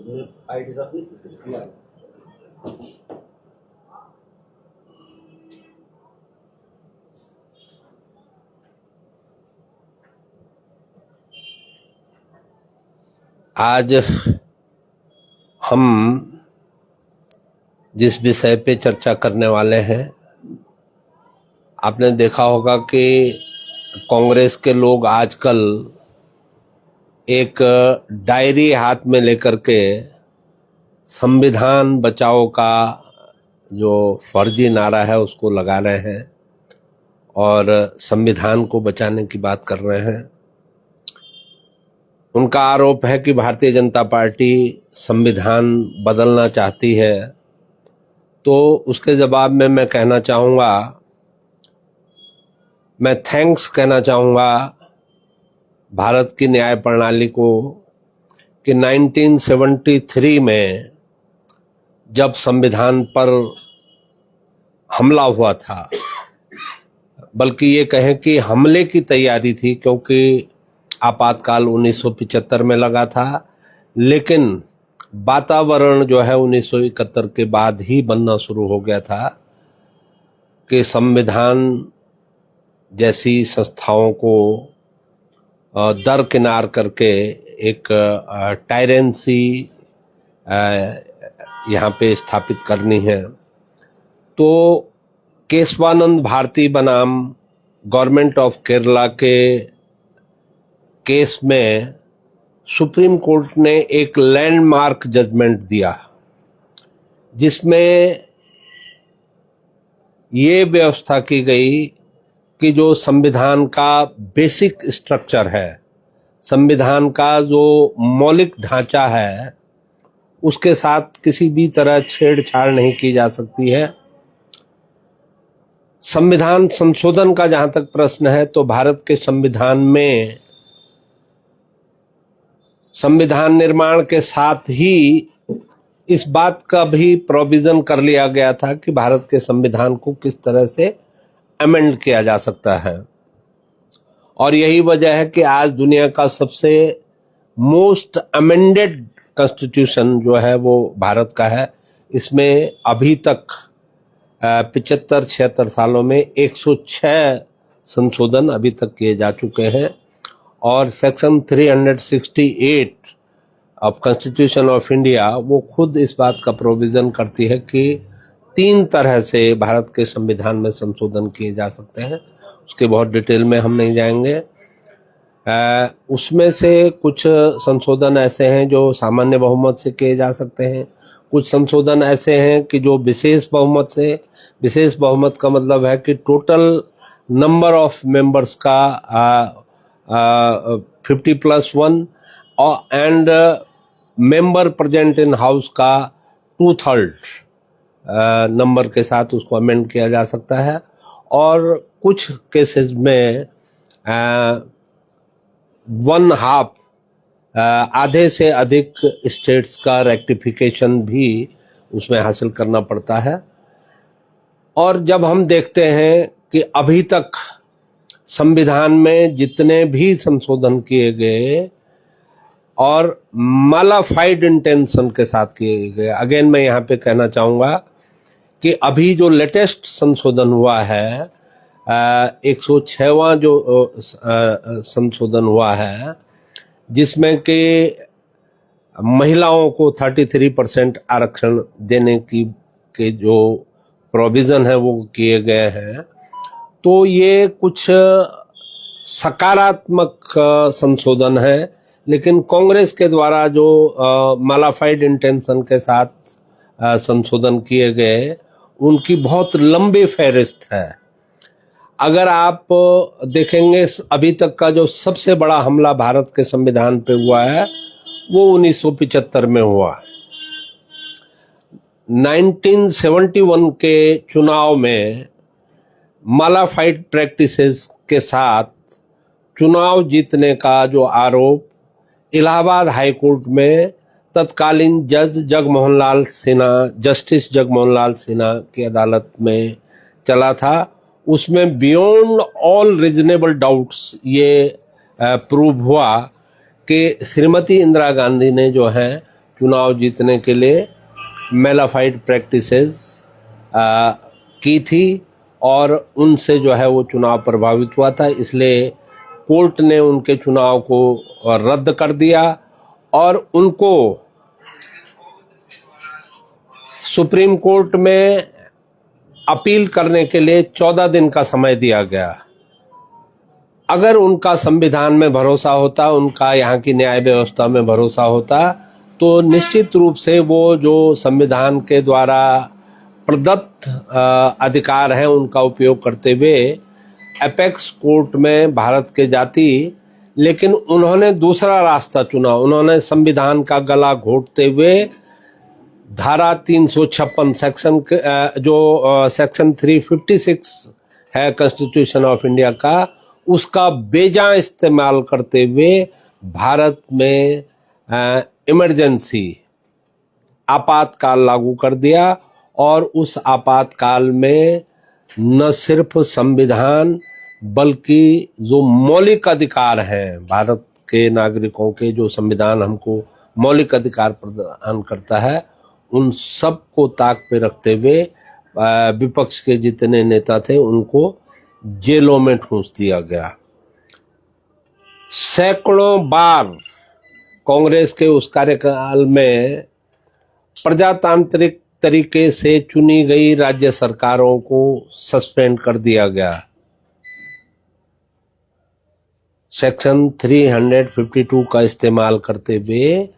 आज हम जिस विषय पे चर्चा करने वाले हैं, आपने देखा होगा कि कांग्रेस के लोग आजकल एक डायरी हाथ में लेकर के संविधान बचाओ का जो फर्जी नारा है उसको लगा रहे हैं और संविधान को बचाने की बात कर रहे हैं। उनका आरोप है कि भारतीय जनता पार्टी संविधान बदलना चाहती है। तो उसके जवाब में मैं थैंक्स कहना चाहूँगा भारत की न्याय प्रणाली को कि 1973 में जब संविधान पर हमला हुआ था, बल्कि ये कहें कि हमले की तैयारी थी, क्योंकि आपातकाल 1975 में लगा था, लेकिन वातावरण जो है 1971 के बाद ही बनना शुरू हो गया था कि संविधान जैसी संस्थाओं को दरकिनार करके एक टायरेंसी यहाँ पे स्थापित करनी है। तो केशवानंद भारती बनाम गवर्नमेंट ऑफ केरला के केस में सुप्रीम कोर्ट ने एक लैंडमार्क जजमेंट दिया, जिसमें ये व्यवस्था की गई कि जो संविधान का बेसिक स्ट्रक्चर है, संविधान का जो मौलिक ढांचा है, उसके साथ किसी भी तरह छेड़छाड़ नहीं की जा सकती है। संविधान संशोधन का जहां तक प्रश्न है, तो भारत के संविधान में संविधान निर्माण के साथ ही इस बात का भी प्रोविजन कर लिया गया था कि भारत के संविधान को किस तरह से अमेंड किया जा सकता है। और यही वजह है कि आज दुनिया का सबसे मोस्ट अमेंडेड कॉन्स्टिट्यूशन जो है वो भारत का है। इसमें अभी तक 75-76 सालों में 106 संशोधन अभी तक किए जा चुके हैं और section 368 of constitution of India वो खुद इस बात का प्रोविजन करती है कि 3 तरह से भारत के संविधान में संशोधन किए जा सकते हैं। उसके बहुत डिटेल में हम नहीं जाएंगे। उसमें से कुछ संशोधन ऐसे हैं जो सामान्य बहुमत से किए जा सकते हैं, कुछ संशोधन ऐसे हैं कि जो विशेष बहुमत से, विशेष बहुमत का मतलब है कि टोटल नंबर ऑफ मेंबर्स का 50+1 and member present in house का 2/3 नंबर के साथ उसको अमेंड किया जा सकता है। और कुछ केसेस में 1/2 आधे से अधिक स्टेट्स का रेक्टिफिकेशन भी उसमें हासिल करना पड़ता है। और जब हम देखते हैं कि अभी तक संविधान में जितने भी संशोधन किए गए और मॉडिफाइड इंटेंशन के साथ किए गए, अगेन मैं यहाँ पे कहना चाहूँगा कि अभी जो लेटेस्ट संशोधन हुआ है 106वां जो संशोधन हुआ है, जिसमें कि महिलाओं को 33% आरक्षण देने की के जो प्रोविज़न है वो किए गए हैं। तो ये कुछ सकारात्मक संशोधन है, लेकिन कांग्रेस के द्वारा जो मॉडिफाइड इंटेंशन के साथ संशोधन किए गए, उनकी बहुत लंबी फहरिस्त है। अगर आप देखेंगे अभी तक का जो सबसे बड़ा हमला भारत के संविधान पे हुआ है वो 1975 में हुआ। 1971 के चुनाव में मॉडिफाइड प्रैक्टिसेस के साथ चुनाव जीतने का जो आरोप इलाहाबाद हाई कोर्ट में तत्कालीन जज जस्टिस जगमोहन लाल सिन्हा की अदालत में चला था, उसमें बियॉन्ड ऑल रीजनेबल डाउट्स ये प्रूव हुआ कि श्रीमती इंदिरा गांधी ने जो है चुनाव जीतने के लिए मेलाफाइड प्रैक्टिसेस की थी और उनसे जो है वो चुनाव प्रभावित हुआ था, इसलिए कोर्ट ने उनके चुनाव को रद्द कर दिया और उनको सुप्रीम कोर्ट में अपील करने के लिए 14 दिन का समय दिया गया। अगर उनका संविधान में भरोसा होता, उनका यहाँ की न्याय व्यवस्था में भरोसा होता, तो निश्चित रूप से वो जो संविधान के द्वारा प्रदत्त अधिकार हैं उनका उपयोग करते हुए एपेक्स कोर्ट में भारत के जाती, लेकिन उन्होंने दूसरा रास्ता चुना। उन्होंने संविधान का गला घोंटते हुए धारा 356 सेक्शन जो सेक्शन 356 है कॉन्स्टिट्यूशन ऑफ इंडिया का, उसका बेजा इस्तेमाल करते हुए भारत में इमरजेंसी आपातकाल लागू कर दिया और उस आपातकाल में न सिर्फ संविधान बल्कि जो मौलिक अधिकार हैं भारत के नागरिकों के, जो संविधान हमको मौलिक अधिकार प्रदान करता है, उन सब को ताक पे रखते हुए विपक्ष के जितने नेता थे उनको जेलों में ठूंस दिया गया। सैकड़ों बार कांग्रेस के उस कार्यकाल में प्रजातांत्रिक तरीके से चुनी गई राज्य सरकारों को सस्पेंड कर दिया गया। सेक्शन 352 का इस्तेमाल करते हुए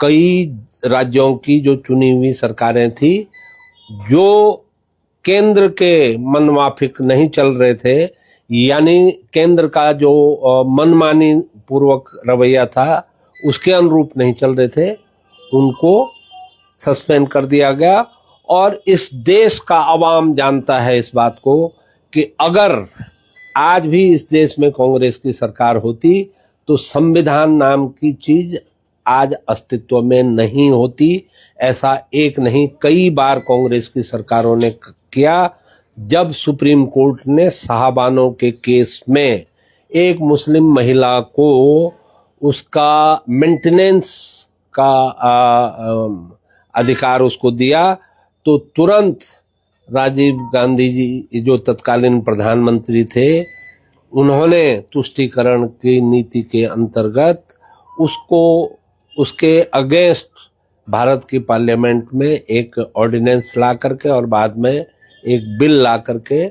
कई राज्यों की जो चुनी हुई सरकारें थी, जो केंद्र के मनमाफिक नहीं चल रहे थे, यानी केंद्र का जो मनमानी पूर्वक रवैया था उसके अनुरूप नहीं चल रहे थे, उनको सस्पेंड कर दिया गया। और इस देश का अवाम जानता है इस बात को कि अगर आज भी इस देश में कांग्रेस की सरकार होती तो संविधान नाम की चीज आज अस्तित्व में नहीं होती। ऐसा एक नहीं, कई बार कांग्रेस की सरकारों ने किया। जब सुप्रीम कोर्ट ने साहबानों के केस में एक मुस्लिम महिला को उसका मेंटेनेंस का अधिकार उसको दिया, तो तुरंत राजीव गांधी जी जो तत्कालीन प्रधानमंत्री थे, उन्होंने तुष्टीकरण की नीति के अंतर्गत उसको उसके अगेंस्ट भारत की पार्लियामेंट में एक ऑर्डिनेंस ला करके और बाद में एक बिल ला करके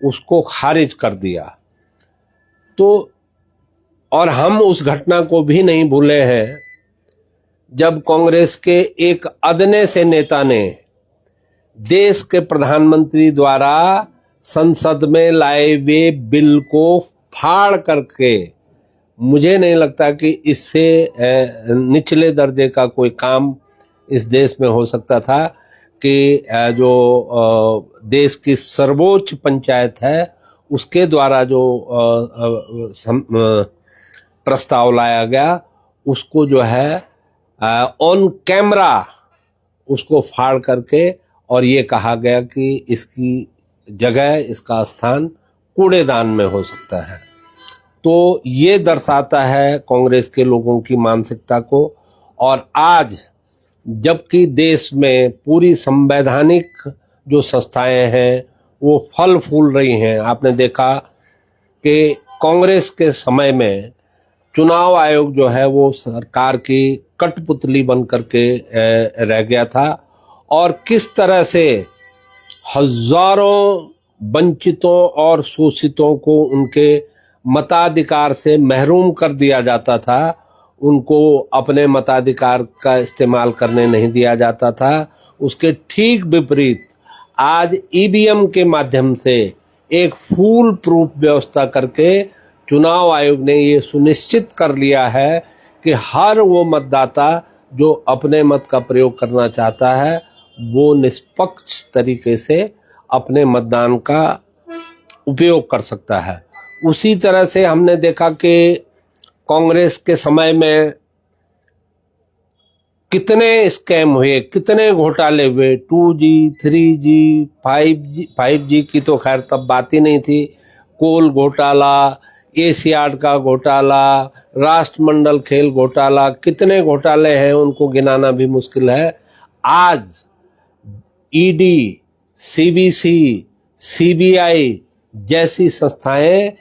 उसको खारिज कर दिया। तो और हम उस घटना को भी नहीं भूले हैं जब कांग्रेस के एक अदने से नेता ने देश के प्रधानमंत्री द्वारा संसद में लाए हुए बिल को फाड़ करके, मुझे नहीं लगता कि इससे निचले दर्जे का कोई काम इस देश में हो सकता था कि जो देश की सर्वोच्च पंचायत है उसके द्वारा जो प्रस्ताव लाया गया उसको जो है ऑन कैमरा उसको फाड़ करके और ये कहा गया कि इसकी जगह, इसका स्थान कूड़ेदान में हो सकता है। तो ये दर्शाता है कांग्रेस के लोगों की मानसिकता को। और आज जबकि देश में पूरी संवैधानिक जो संस्थाएं हैं वो फल फूल रही हैं, आपने देखा कि कांग्रेस के समय में चुनाव आयोग जो है वो सरकार की कठपुतली बन करके रह गया था और किस तरह से हजारों वंचितों और शोषितों को उनके मताधिकार से महरूम कर दिया जाता था, उनको अपने मताधिकार का इस्तेमाल करने नहीं दिया जाता था। उसके ठीक विपरीत आज ईवीएम के माध्यम से एक फूल प्रूफ व्यवस्था करके चुनाव आयोग ने ये सुनिश्चित कर लिया है कि हर वो मतदाता जो अपने मत का प्रयोग करना चाहता है वो निष्पक्ष तरीके से अपने मतदान का उपयोग कर सकता है। उसी तरह से हमने देखा कि कांग्रेस के समय में कितने स्कैम हुए, कितने घोटाले हुए, 2G, 3G, 5G की तो खैर तब बात ही नहीं थी। कोल घोटाला, एशियाड का घोटाला, राष्ट्रमंडल खेल घोटाला, कितने घोटाले हैं उनको गिनाना भी मुश्किल है। आज ईडी, सीबीसी, सीबीआई जैसी संस्थाएं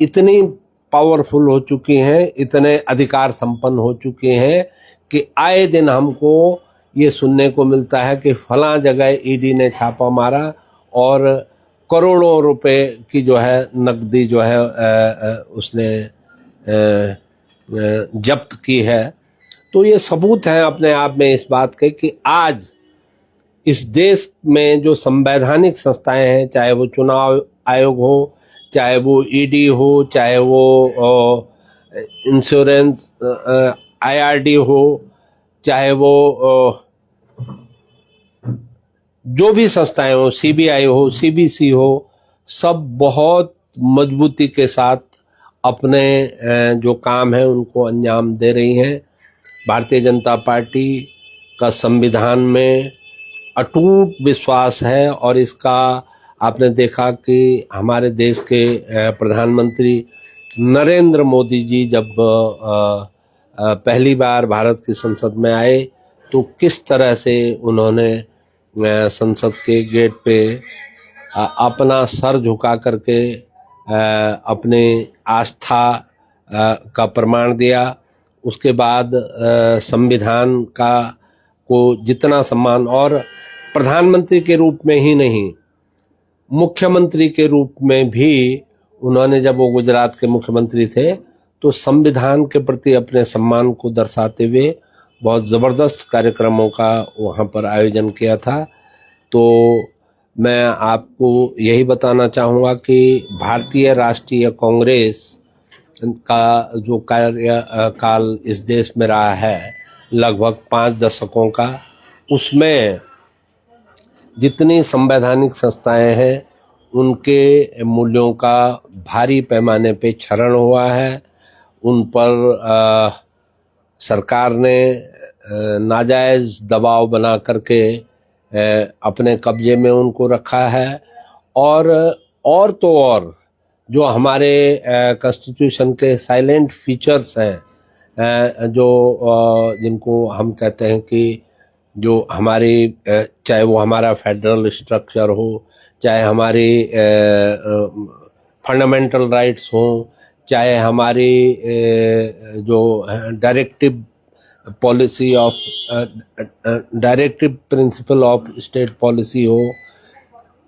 इतनी पावरफुल हो चुकी हैं, इतने अधिकार संपन्न हो चुके हैं कि आए दिन हमको ये सुनने को मिलता है कि फलां जगह ईडी ने छापा मारा और करोड़ों रुपए की जो है नकदी जो है उसने जब्त की है। तो ये सबूत है अपने आप में इस बात के कि आज इस देश में जो संवैधानिक संस्थाएं हैं, चाहे वो चुनाव आयोग हो, चाहे वो ईडी हो, चाहे वो इंश्योरेंस आईआरडी हो, चाहे वो जो भी संस्थाएं हो, सीबीआई हो, सीबीसी हो, सब बहुत मजबूती के साथ अपने जो काम है उनको अंजाम दे रही हैं। भारतीय जनता पार्टी का संविधान में अटूट विश्वास है और इसका आपने देखा कि हमारे देश के प्रधानमंत्री नरेंद्र मोदी जी जब पहली बार भारत की संसद में आए तो किस तरह से उन्होंने संसद के गेट पे अपना सर झुका करके अपने आस्था का प्रमाण दिया। उसके बाद संविधान का को जितना सम्मान, और प्रधानमंत्री के रूप में ही नहीं, मुख्यमंत्री के रूप में भी उन्होंने, जब वो गुजरात के मुख्यमंत्री थे, तो संविधान के प्रति अपने सम्मान को दर्शाते हुए बहुत ज़बरदस्त कार्यक्रमों का वहाँ पर आयोजन किया था। तो मैं आपको यही बताना चाहूँगा कि भारतीय राष्ट्रीय कांग्रेस का जो कार्यकाल इस देश में रहा है लगभग 5 दशकों का, उसमें जितनी संवैधानिक संस्थाएं हैं उनके मूल्यों का भारी पैमाने पे क्षरण हुआ है। उन पर सरकार ने नाजायज दबाव बना करके अपने कब्जे में उनको रखा है। और तो और जो हमारे कॉन्स्टिट्यूशन के साइलेंट फीचर्स हैं, जो जिनको हम कहते हैं कि जो हमारी, चाहे वो हमारा फेडरल स्ट्रक्चर हो, चाहे हमारी फंडामेंटल राइट्स हो, चाहे हमारी जो directive policy of directive principle of state policy हो,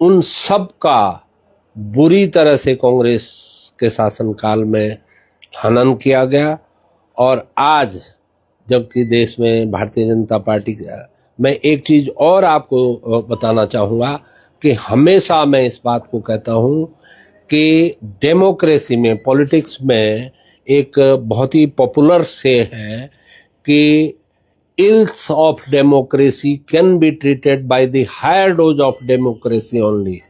उन सब का बुरी तरह से कांग्रेस के शासनकाल में हनन किया गया। और आज जबकि देश में भारतीय जनता पार्टी का, मैं एक चीज़ और आपको बताना चाहूँगा कि हमेशा मैं इस बात को कहता हूँ कि डेमोक्रेसी में, पॉलिटिक्स में एक बहुत ही पॉपुलर से है कि ills of democracy can be treated by the higher dose of democracy only.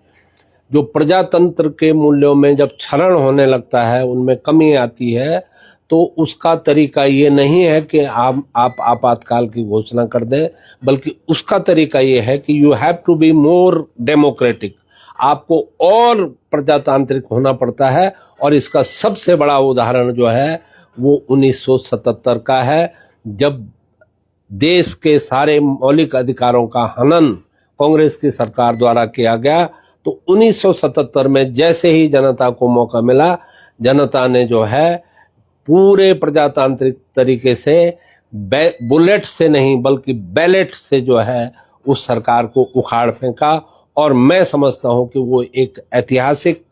जो प्रजातंत्र के मूल्यों में जब क्षरण होने लगता है, उनमें कमी आती है, तो उसका तरीका ये नहीं है कि आप आपातकाल की घोषणा कर दें, बल्कि उसका तरीका ये है कि you have to be more democratic, आपको और प्रजातांत्रिक होना पड़ता है। और इसका सबसे बड़ा उदाहरण जो है वो 1977 का है, जब देश के सारे मौलिक अधिकारों का हनन कांग्रेस की सरकार द्वारा किया गया। तो 1977 में जैसे ही जनता को मौका मिला, जनता ने जो है पूरे प्रजातांत्रिक तरीके से बुलेट से नहीं बल्कि बैलेट से जो है उस सरकार को उखाड़ फेंका। और मैं समझता हूं कि वो एक ऐतिहासिक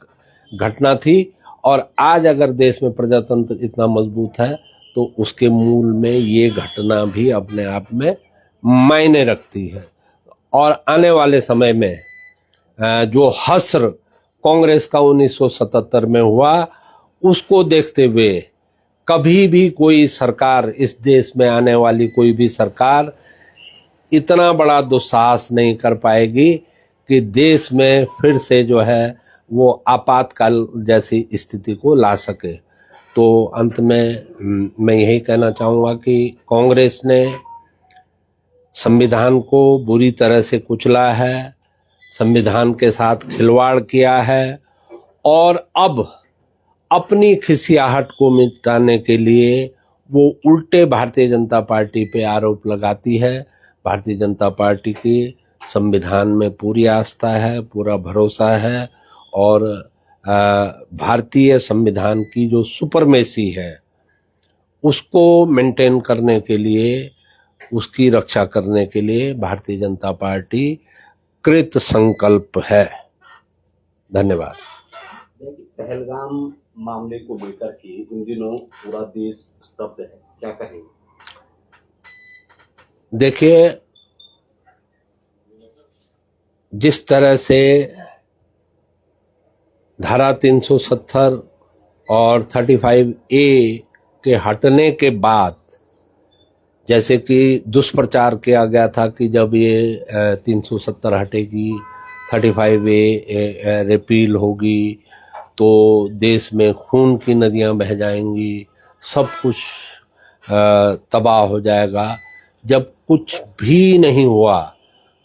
घटना थी। और आज अगर देश में प्रजातंत्र इतना मजबूत है तो उसके मूल में ये घटना भी अपने आप में मायने रखती है। और आने वाले समय में जो हश्र कांग्रेस का 1977 में हुआ, उसको देखते हुए कभी भी कोई सरकार, इस देश में आने वाली कोई भी सरकार इतना बड़ा दुस्साहस नहीं कर पाएगी कि देश में फिर से जो है वो आपातकाल जैसी स्थिति को ला सके। तो अंत में मैं यही कहना चाहूँगा कि कांग्रेस ने संविधान को बुरी तरह से कुचला है, संविधान के साथ खिलवाड़ किया है, और अपनी खिसियाहट को मिटाने के लिए वो उल्टे भारतीय जनता पार्टी पे आरोप लगाती है। भारतीय जनता पार्टी की संविधान में पूरी आस्था है, पूरा भरोसा है और भारतीय संविधान की जो सुपरमेसी है उसको मेंटेन करने के लिए, उसकी रक्षा करने के लिए भारतीय जनता पार्टी कृत संकल्प है। धन्यवाद। पहलगाम मामले को लेकर के इन दिनों पूरा देश स्तब्ध है, क्या कहेंगे? देखिए, जिस तरह से धारा 370 और 35A के हटने के बाद, जैसे कि दुष्प्रचार किया गया था कि जब ये 370 हटेगी, 35A रिपील होगी तो देश में खून की नदियां बह जाएंगी, सब कुछ तबाह हो जाएगा। जब कुछ भी नहीं हुआ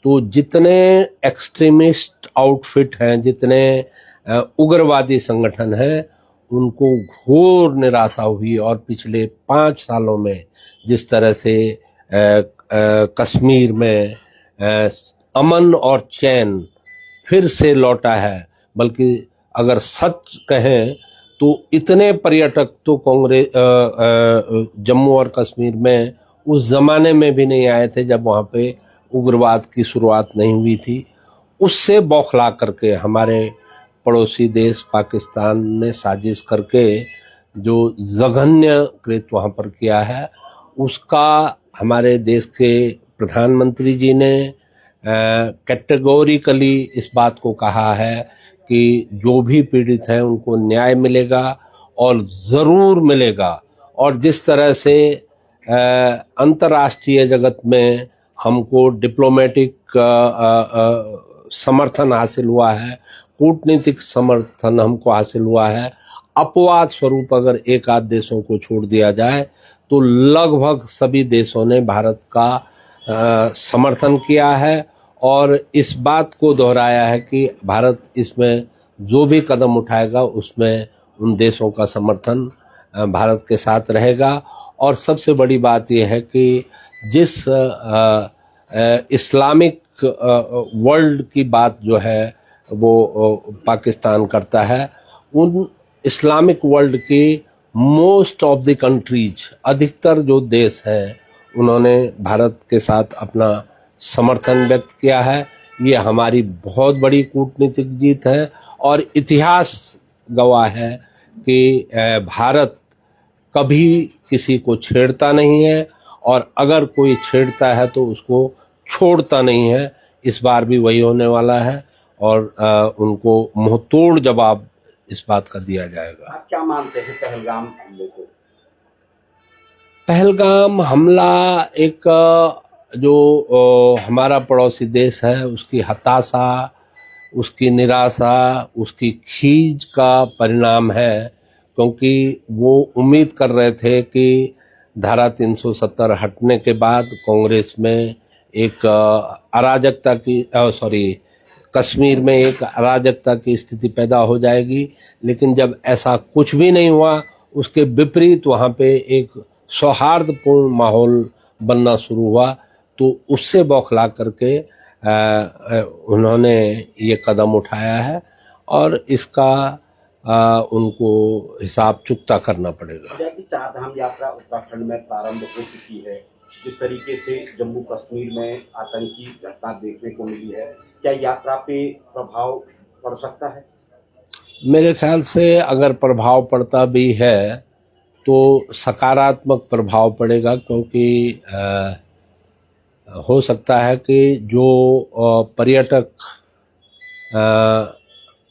तो जितने एक्सट्रीमिस्ट आउटफिट हैं, जितने उग्रवादी संगठन हैं, उनको घोर निराशा हुई और पिछले 5 सालों में जिस तरह से कश्मीर में अमन और चैन फिर से लौटा है, बल्कि अगर सच कहें तो इतने पर्यटक तो कांग्रेस जम्मू और कश्मीर में उस जमाने में भी नहीं आए थे जब वहाँ पे उग्रवाद की शुरुआत नहीं हुई थी। उससे बौखला करके हमारे पड़ोसी देश पाकिस्तान ने साजिश करके जो जघन्य कृत वहाँ पर किया है, उसका हमारे देश के प्रधानमंत्री जी ने कैटेगोरिकली इस बात को कहा है कि जो भी पीड़ित हैं उनको न्याय मिलेगा और ज़रूर मिलेगा। और जिस तरह से अंतर्राष्ट्रीय जगत में हमको डिप्लोमेटिक समर्थन हासिल हुआ है, कूटनीतिक समर्थन हमको हासिल हुआ है, अपवाद स्वरूप अगर एक आध देशों को छोड़ दिया जाए तो लगभग सभी देशों ने भारत का समर्थन किया है और इस बात को दोहराया है कि भारत इसमें जो भी कदम उठाएगा उसमें उन देशों का समर्थन भारत के साथ रहेगा। और सबसे बड़ी बात यह है कि जिस इस्लामिक वर्ल्ड की बात जो है वो पाकिस्तान करता है, उन इस्लामिक वर्ल्ड की मोस्ट ऑफ द कंट्रीज, अधिकतर जो देश हैं, उन्होंने भारत के साथ अपना समर्थन व्यक्त किया है। ये हमारी बहुत बड़ी कूटनीतिक जीत है और इतिहास गवाह है कि भारत कभी किसी को छेड़ता नहीं है और अगर कोई छेड़ता है तो उसको छोड़ता नहीं है। इस बार भी वही होने वाला है और उनको मुंहतोड़ जवाब इस बात का दिया जाएगा। आप क्या मानते हैं पहलगाम हमले को? पहलगाम हमला एक जो हमारा पड़ोसी देश है उसकी हताशा, उसकी निराशा, उसकी खीज का परिणाम है, क्योंकि वो उम्मीद कर रहे थे कि धारा 370 हटने के बाद कांग्रेस में एक अराजकता की कश्मीर में एक अराजकता की स्थिति पैदा हो जाएगी। लेकिन जब ऐसा कुछ भी नहीं हुआ, उसके विपरीत वहाँ पे एक सौहार्दपूर्ण माहौल बनना शुरू हुआ, तो उससे बौखला करके उन्होंने ये कदम उठाया है और इसका उनको हिसाब चुकता करना पड़ेगा। चारधाम यात्रा उत्तराखंड में प्रारंभ हो चुकी है, जिस तरीके से जम्मू कश्मीर में आतंकी घटना देखने को मिली है, क्या यात्रा पे प्रभाव पड़ सकता है? मेरे ख्याल से अगर प्रभाव पड़ता भी है तो सकारात्मक प्रभाव पड़ेगा, क्योंकि हो सकता है कि जो पर्यटक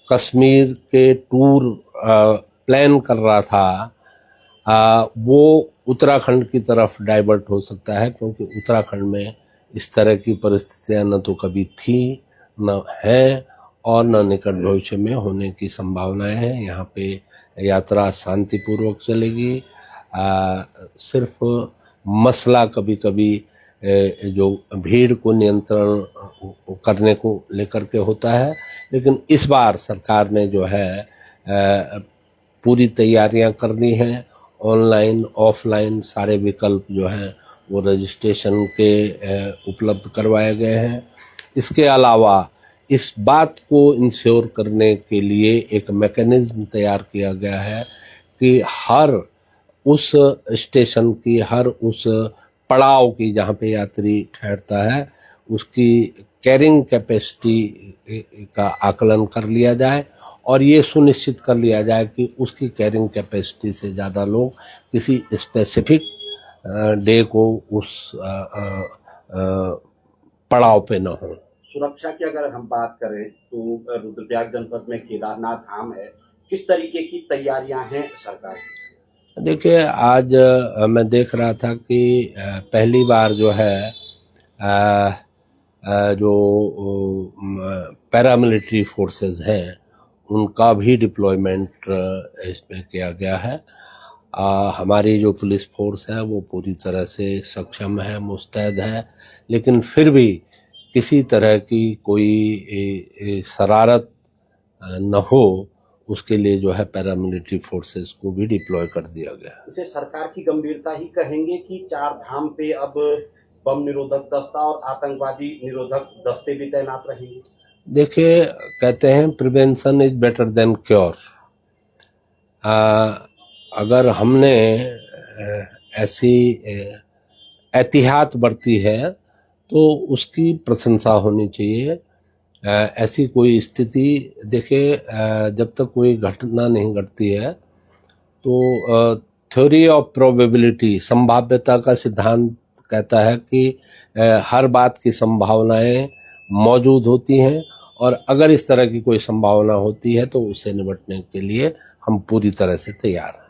कश्मीर के टूर प्लान कर रहा था वो उत्तराखंड की तरफ डाइवर्ट हो सकता है, क्योंकि उत्तराखंड में इस तरह की परिस्थितियां न तो कभी थी, न है और न निकट भविष्य में होने की संभावनाएं हैं। यहाँ पे यात्रा शांतिपूर्वक चलेगी। सिर्फ मसला कभी कभी जो भीड़ को नियंत्रण करने को लेकर के होता है, लेकिन इस बार सरकार ने जो है पूरी तैयारियां करनी है। ऑनलाइन ऑफलाइन सारे विकल्प जो हैं वो रजिस्ट्रेशन के उपलब्ध करवाए गए हैं। इसके अलावा इस बात को इंश्योर करने के लिए एक मैकेनिज्म तैयार किया गया है कि हर उस स्टेशन की, हर उस पड़ाव की जहाँ पे यात्री ठहरता है, उसकी कैरिंग कैपेसिटी का आकलन कर लिया जाए और ये सुनिश्चित कर लिया जाए कि उसकी कैरिंग कैपेसिटी से ज़्यादा लोग किसी स्पेसिफिक डे को उस पड़ाव पे न हो। सुरक्षा की अगर हम बात करें तो रुद्रप्रयाग जनपद में केदारनाथ धाम है, किस तरीके की तैयारियां हैं सरकार की? देखिए, आज मैं देख रहा था कि पहली बार जो है जो पैरामिलिट्री फोर्सेस हैं उनका भी डिप्लॉयमेंट इसमें किया गया है। हमारी जो पुलिस फोर्स है वो पूरी तरह से सक्षम है, मुस्तैद है, लेकिन फिर भी किसी तरह की कोई शरारत न हो उसके लिए जो है पैरामिलिट्री फोर्सेस को भी डिप्लॉय कर दिया गया। इसे सरकार की गंभीरता ही कहेंगे कि चार धाम पे अब बम निरोधक दस्ता और आतंकवादी निरोधक दस्ते भी तैनात रहेंगे? देखिए, कहते हैं prevention is better than cure. अगर हमने ऐसी एहतियात बरती है तो उसकी प्रशंसा होनी चाहिए। ऐसी कोई स्थिति, देखिए, जब तक कोई घटना नहीं घटती है तो थ्योरी ऑफ प्रोबेबिलिटी, संभाव्यता का सिद्धांत कहता है कि हर बात की संभावनाएं मौजूद होती हैं और अगर इस तरह की कोई संभावना होती है तो उससे निपटने के लिए हम पूरी तरह से तैयार हैं।